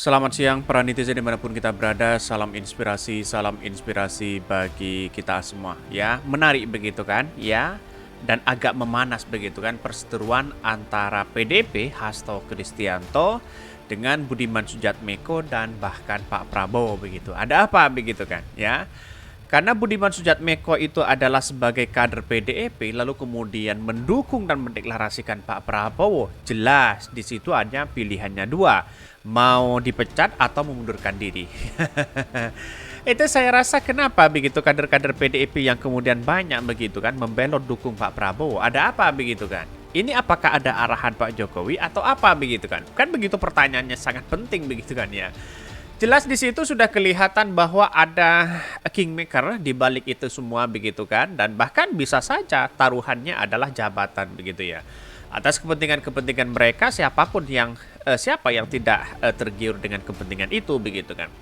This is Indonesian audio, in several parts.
Selamat siang para netizen dimanapun kita berada, salam inspirasi bagi kita semua ya. Menarik begitu kan ya, dan agak memanas begitu kan perseteruan antara PDP Hasto Kristianto dengan Budiman Sujatmiko dan bahkan Pak Prabowo begitu. Ada apa begitu kan ya. Karena Budiman Sujatmiko itu adalah sebagai kader PDIP lalu kemudian mendukung dan mendeklarasikan Pak Prabowo. Jelas di situ hanya pilihannya dua, mau dipecat atau mengundurkan diri. Itu saya rasa kenapa begitu kader-kader PDIP yang kemudian banyak begitu kan membelot dukung Pak Prabowo. Ada apa begitu kan? Ini apakah ada arahan Pak Jokowi atau apa begitu kan? Kan begitu pertanyaannya sangat penting begitu kan ya. Jelas di situ sudah kelihatan bahwa ada kingmaker di balik itu semua begitu kan, dan bahkan bisa saja taruhannya adalah jabatan begitu ya. Atas kepentingan-kepentingan mereka siapa yang tidak tergiur dengan kepentingan itu begitu kan.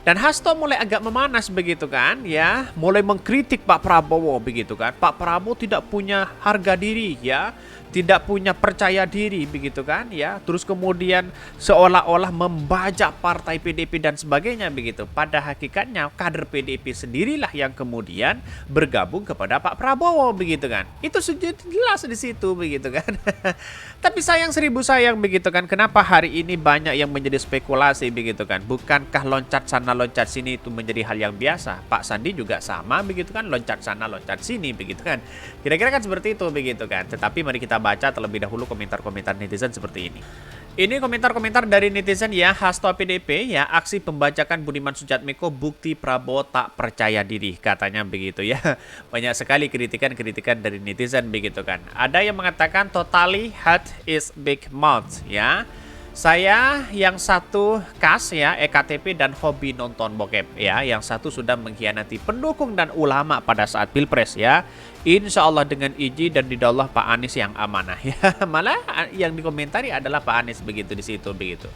Dan Hasto mulai agak memanas begitu kan ya, mulai mengkritik Pak Prabowo begitu kan. Pak Prabowo tidak punya harga diri ya, tidak punya percaya diri begitu kan ya. Terus kemudian seolah-olah membajak partai PDIP dan sebagainya begitu. Pada hakikatnya kader PDIP sendirilah yang kemudian bergabung kepada Pak Prabowo begitu kan. Itu sudah jelas di situ begitu kan. Tapi sayang seribu sayang begitu kan. Kenapa hari ini banyak yang menjadi spekulasi begitu kan. Bukankah loncat sana loncat sini itu menjadi hal yang biasa? Pak Sandi juga sama begitu kan, loncat sana loncat sini begitu kan. Kira-kira kan seperti itu begitu kan. Tetapi mari kita baca terlebih dahulu komentar-komentar netizen seperti ini. Ini komentar-komentar dari netizen ya. Hasto PDP ya, aksi pembajakan Budiman Sujatmiko bukti Prabowo tak percaya diri, katanya begitu ya. Banyak sekali kritikan-kritikan dari netizen begitu kan. Ada yang mengatakan totally hat is big mouth ya. Saya yang satu kas ya, EKTP dan hobi nonton bokep ya. Yang satu sudah mengkhianati pendukung dan ulama pada saat Pilpres ya. Insya Allah dengan izin dan didaulah Pak Anies yang amanah ya. Malah yang dikomentari adalah Pak Anies begitu di situ begitu.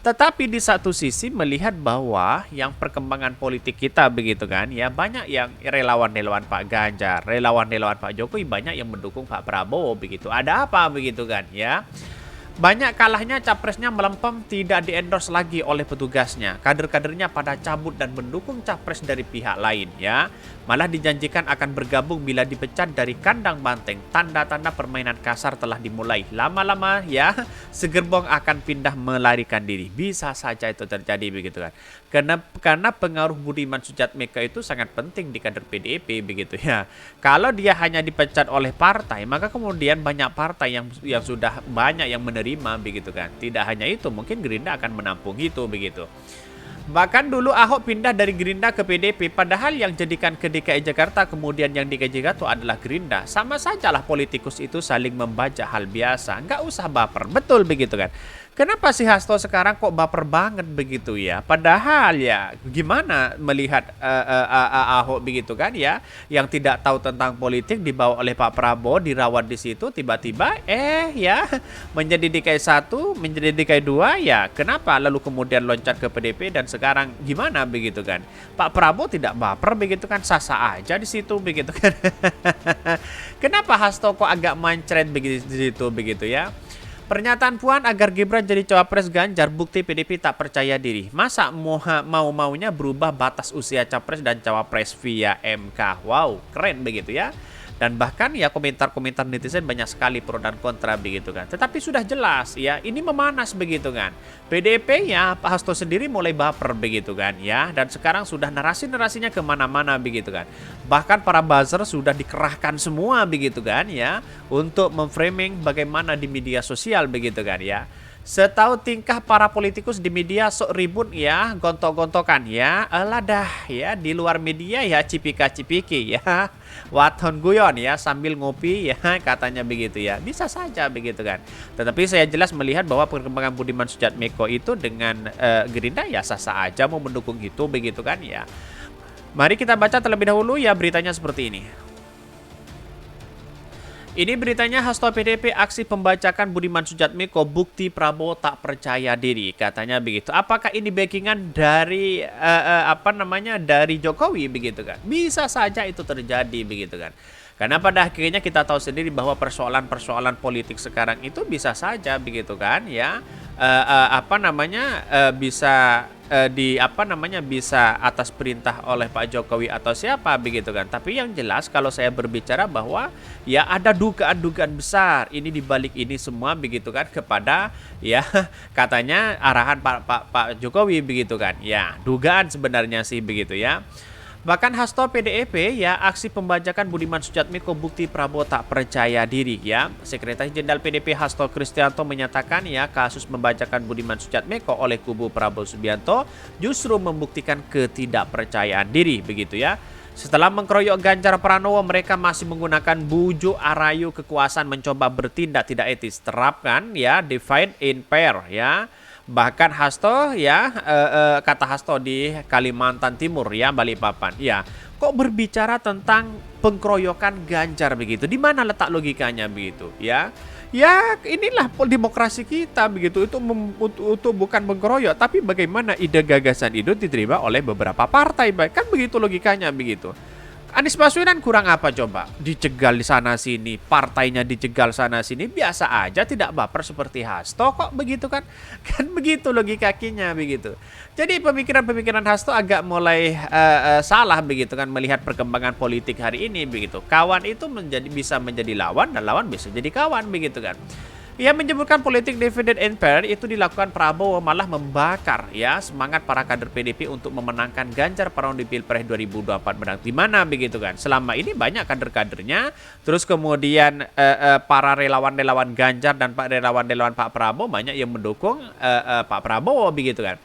Tetapi di satu sisi melihat bahwa yang perkembangan politik kita begitu kan ya, banyak yang relawan-relawan Pak Ganjar, relawan-relawan Pak Jokowi, banyak yang mendukung Pak Prabowo begitu. Ada apa begitu kan ya? Banyak kalahnya capresnya melempem, tidak di-endorse lagi oleh petugasnya. Kader-kadernya pada cabut dan mendukung capres dari pihak lain ya. Malah dijanjikan akan bergabung bila dipecat dari kandang banteng. Tanda-tanda permainan kasar telah dimulai. Lama-lama ya, segerbong akan pindah melarikan diri. Bisa saja itu terjadi begitu kan. Karena pengaruh Budiman Sujatmiko itu sangat penting di kader PDIP begitu ya. Kalau dia hanya dipecat oleh partai, maka kemudian banyak partai yang sudah banyak yang menerima begitu kan. Tidak hanya itu, mungkin Gerindra akan menampung itu begitu. Bahkan dulu Ahok pindah dari Gerindra ke PDP, padahal yang jadikan ke DKI Jakarta kemudian yang DKI Jakarta adalah Gerindra. Sama sajalah politikus itu saling membaca hal biasa, nggak usah baper, betul begitu kan. Kenapa si Hasto sekarang kok baper banget begitu ya? Padahal ya gimana melihat Ahok begitu kan ya, yang tidak tahu tentang politik dibawa oleh Pak Prabowo, dirawat di situ, tiba-tiba ya menjadi DKI 1, menjadi DKI 2 ya. Kenapa lalu kemudian loncat ke PDP dan sekarang gimana begitu kan? Pak Prabowo tidak baper begitu kan, sasa aja di situ begitu kan. Kenapa Hasto kok agak mancret begitu ya? Pernyataan Puan agar Gibran jadi cawapres Ganjar bukti PDIP tak percaya diri. Masa mau-maunya berubah batas usia capres dan cawapres via MK. Wow, keren begitu ya. Dan bahkan ya komentar-komentar netizen banyak sekali pro dan kontra begitu kan. Tetapi sudah jelas ya, ini memanas begitu kan. PDIP ya, Pak Hasto sendiri mulai baper begitu kan ya. Dan sekarang sudah narasi-narasinya kemana-mana begitu kan. Bahkan para buzzer sudah dikerahkan semua begitu kan ya, untuk memframing bagaimana di media sosial begitu kan ya. Setahu tingkah para politikus di media sok ribut ya, gontok-gontokan ya, alah dah ya, di luar media ya cipika-cipiki ya, waton guyon ya sambil ngopi ya, katanya begitu ya, bisa saja begitu kan. Tetapi saya jelas melihat bahwa perkembangan Budiman Sujatmiko itu dengan Gerindra ya sah-sah aja mau mendukung itu begitu kan ya. Mari kita baca terlebih dahulu ya beritanya seperti ini. Ini beritanya Hasto PDP aksi pembajakan Budiman Sujatmiko bukti Prabowo tak percaya diri, katanya begitu. Apakah ini backingan dari dari Jokowi begitu kan? Bisa saja itu terjadi begitu kan. Karena pada akhirnya kita tahu sendiri bahwa persoalan-persoalan politik sekarang itu bisa saja begitu kan ya. Bisa bisa atas perintah oleh Pak Jokowi atau siapa begitu kan. Tapi yang jelas kalau saya berbicara bahwa ya ada dugaan-dugaan besar ini di balik ini semua begitu kan kepada ya katanya arahan Pak Jokowi begitu kan. Ya, dugaan sebenarnya sih begitu ya. Bahkan Hasto PDIP ya aksi pembajakan Budiman Sujatmiko bukti Prabowo tak percaya diri ya. Sekretaris Jenderal PDIP Hasto Kristianto menyatakan ya kasus pembajakan Budiman Sujatmiko oleh kubu Prabowo Subianto justru membuktikan ketidakpercayaan diri begitu ya. Setelah mengkeroyok Ganjar Pranowo, mereka masih menggunakan bujuk arayu kekuasaan mencoba bertindak tidak etis. Terapkan ya divide and pair ya. Bahkan Hasto ya kata Hasto di Kalimantan Timur ya Balikpapan ya kok berbicara tentang pengkeroyokan Ganjar begitu, di mana letak logikanya begitu ya inilah demokrasi kita begitu, itu bukan mengkeroyok tapi bagaimana ide gagasan itu diterima oleh beberapa partai, baik kan begitu logikanya begitu. Anies Baswedan kurang apa coba? Dicegal di sana sini, partainya dicegal sana sini, biasa aja tidak baper seperti Hasto kok begitu kan? Kan begitu logikanya begitu. Jadi pemikiran-pemikiran Hasto agak mulai salah begitu kan melihat perkembangan politik hari ini begitu. Kawan itu bisa menjadi lawan dan lawan bisa jadi kawan begitu kan. Ia menyebutkan politik divide and pair itu dilakukan Prabowo malah membakar ya semangat para kader PDIP untuk memenangkan Ganjar Pranowo di Pilpres 2024 mendatang. Di mana begitu kan? Selama ini banyak kader-kadernya, terus kemudian para relawan-relawan Ganjar dan relawan-relawan Pak Prabowo banyak yang mendukung Pak Prabowo begitu kan.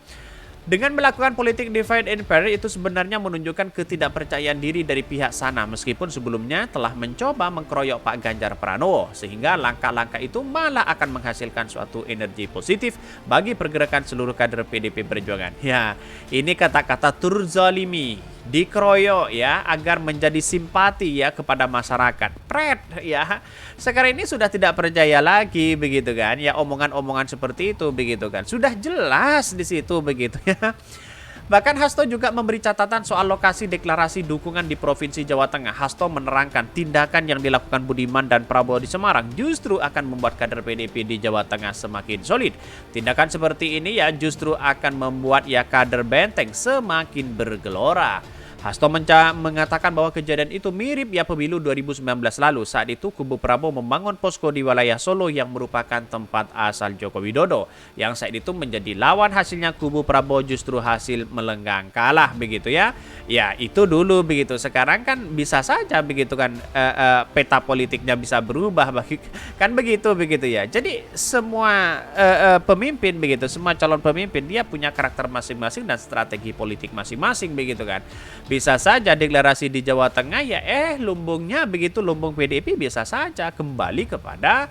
Dengan melakukan politik divide and pair itu sebenarnya menunjukkan ketidakpercayaan diri dari pihak sana meskipun sebelumnya telah mencoba mengkeroyok Pak Ganjar Pranowo sehingga langkah-langkah itu malah akan menghasilkan suatu energi positif bagi pergerakan seluruh kader PDIP Perjuangan. Ya, ini kata-kata turzalimi, dikeroyok ya agar menjadi simpati ya kepada masyarakat. Pret ya. Sekarang ini sudah tidak percaya lagi begitu kan. Ya omongan-omongan seperti itu begitu kan. Sudah jelas di situ begitu ya. Bahkan Hasto juga memberi catatan soal lokasi deklarasi dukungan di Provinsi Jawa Tengah. Hasto menerangkan tindakan yang dilakukan Budiman dan Prabowo di Semarang justru akan membuat kader PDIP di Jawa Tengah semakin solid. Tindakan seperti ini ya justru akan membuat ya kader Benteng semakin bergelora. Hasto mengatakan bahwa kejadian itu mirip ya pemilu 2019 lalu. Saat itu kubu Prabowo membangun posko di wilayah Solo yang merupakan tempat asal Joko Widodo. Yang saat itu menjadi lawan, hasilnya kubu Prabowo justru hasil melenggang kalah begitu ya. Ya itu dulu begitu. Sekarang kan bisa saja begitu kan peta politiknya bisa berubah kan begitu ya. Jadi semua pemimpin begitu, semua calon pemimpin dia punya karakter masing-masing dan strategi politik masing-masing begitu kan. Bisa saja deklarasi di Jawa Tengah ya lumbungnya begitu, lumbung PDIP bisa saja kembali kepada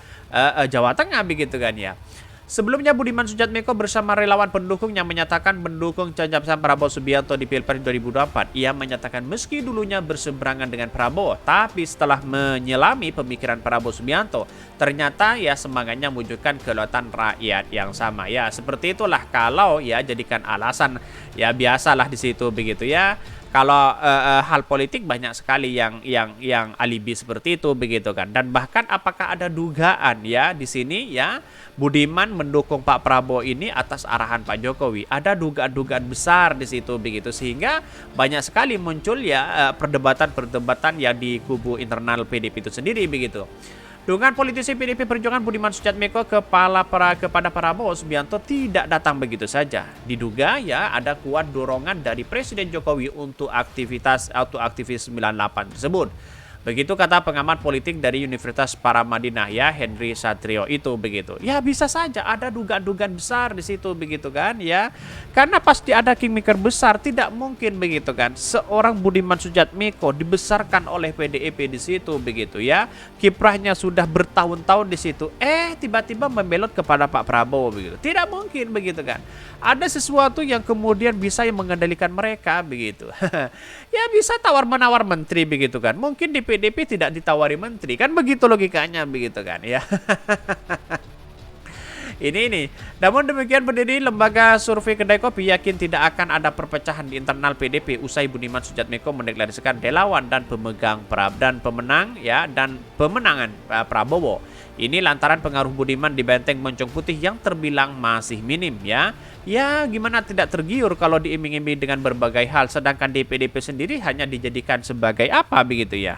Jawa Tengah begitu kan ya. Sebelumnya Budiman Sujatmiko bersama relawan pendukungnya menyatakan mendukung Capres Prabowo Subianto di Pilpres 2024. Ia menyatakan meski dulunya berseberangan dengan Prabowo, tapi setelah menyelami pemikiran Prabowo Subianto, ternyata ya semangatnya mewujudkan kedaulatan rakyat yang sama. Ya seperti itulah kalau ya jadikan alasan ya biasalah di situ begitu ya. Kalau hal politik banyak sekali yang alibi seperti itu begitu kan. Dan bahkan apakah ada dugaan ya di sini ya Budiman mendukung Pak Prabowo ini atas arahan Pak Jokowi. Ada dugaan-dugaan besar di situ begitu sehingga banyak sekali muncul ya perdebatan-perdebatan ya di kubu internal PDIP itu sendiri begitu. Dukungan politisi PDIP Perjuangan Budiman Sujatmiko kepada Prabowo Subianto tidak datang begitu saja. Diduga ya ada kuat dorongan dari Presiden Jokowi untuk aktivis 98 tersebut. Begitu kata pengamat politik dari Universitas Paramadina ya Henry Satrio itu begitu. Ya bisa saja ada dugaan-dugaan besar di situ begitu kan ya. Karena pasti ada kingmaker besar, tidak mungkin begitu kan. Seorang Budiman Sujatmiko dibesarkan oleh PDIP di situ begitu ya. Kiprahnya sudah bertahun-tahun di situ. Tiba-tiba membelot kepada Pak Prabowo begitu. Tidak mungkin begitu kan. Ada sesuatu yang kemudian bisa yang mengendalikan mereka begitu. Ya bisa tawar-menawar menteri begitu kan. Mungkin di PDP tidak ditawari menteri? Kan begitu logikanya begitu kan ya. Ini. Namun demikian pendiri lembaga survei Kedai Kopi yakin tidak akan ada perpecahan di internal PDP usai Budiman Sujatmiko mendeklarasikan relawan dan pemegang pemenangan Prabowo. Ini lantaran pengaruh Budiman di benteng Moncong Putih yang terbilang masih minim ya. Ya gimana tidak tergiur kalau diiming-iming dengan berbagai hal, sedangkan di PDP sendiri hanya dijadikan sebagai apa begitu ya.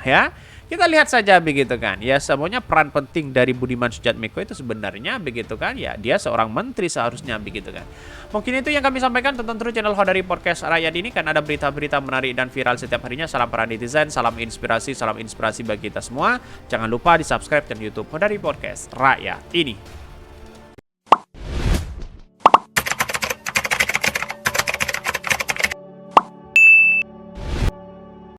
Kita lihat saja begitu kan. Ya semuanya peran penting dari Budiman Sujatmiko itu sebenarnya begitu kan. Ya dia seorang menteri seharusnya begitu kan. Mungkin itu yang kami sampaikan. Tonton terus channel Hodari Podcast Rakyat ini kan ada berita-berita menarik dan viral setiap harinya. Salam para netizen, salam inspirasi bagi kita semua. Jangan lupa di subscribe channel YouTube Hodari Podcast Rakyat ini.